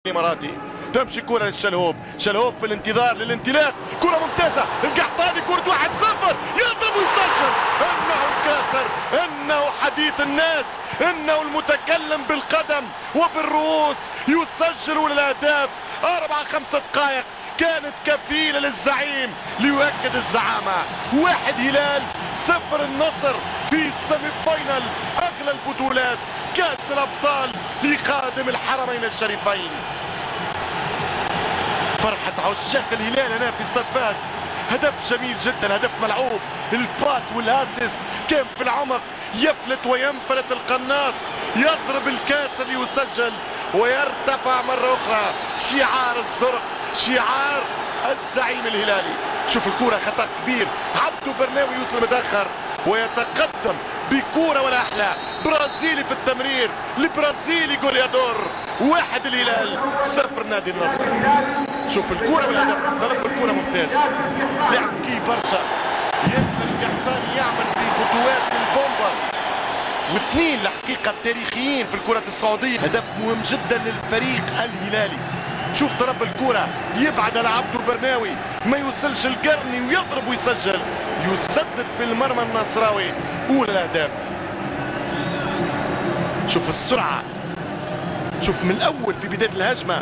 الاماراتي. تمشي كرة للشلهوب، شلهوب في الانتظار للانطلاق، كرة ممتازة، القحطاني كرة 1-0 يضرب ويسجل. انه الكاسر، انه حديث الناس، انه المتكلم بالقدم وبالرؤوس، يسجل الاهداف. 4-5 دقائق كانت كفيلة للزعيم ليؤكد الزعامة. 1 هلال 0 النصر في السيمي فاينل اغلى البطولات كاس الابطال لخادم الحرمين الشريفين. فرحة عشاق الهلال هنا في استاد فهد. هدف جميل جدا، هدف ملعوب، الباس والاسيست كان في العمق، يفلت وينفلت القناص، يضرب الكاسر ليسجل ويرتفع مرة أخرى شعار الزرق، شعار الزعيم الهلالي. شوف الكرة خطأ كبير، عبدو برناوي يوصل متأخر ويتقدم بكرة ولا أحلى. برازيلي في التمرير، البرازيلي جوليادور. 1 الهلال 0 نادي النصر. شوف الكرة والهدف، ضرب الكرة ممتاز، لعب كي برشا. ياسر القحطاني يعمل في خطوات البومبا، واثنين الحقيقة التاريخيين في الكرة السعودية. هدف مهم جدا للفريق الهلالي. شوف ضرب الكرة يبعد على عبدو برناوي، ما يوصلش القرني ويضرب ويسجل، يسدد في المرمى النصراوي. أولى الأهداف. شوف السرعة، شوف من الأول في بداية الهجمة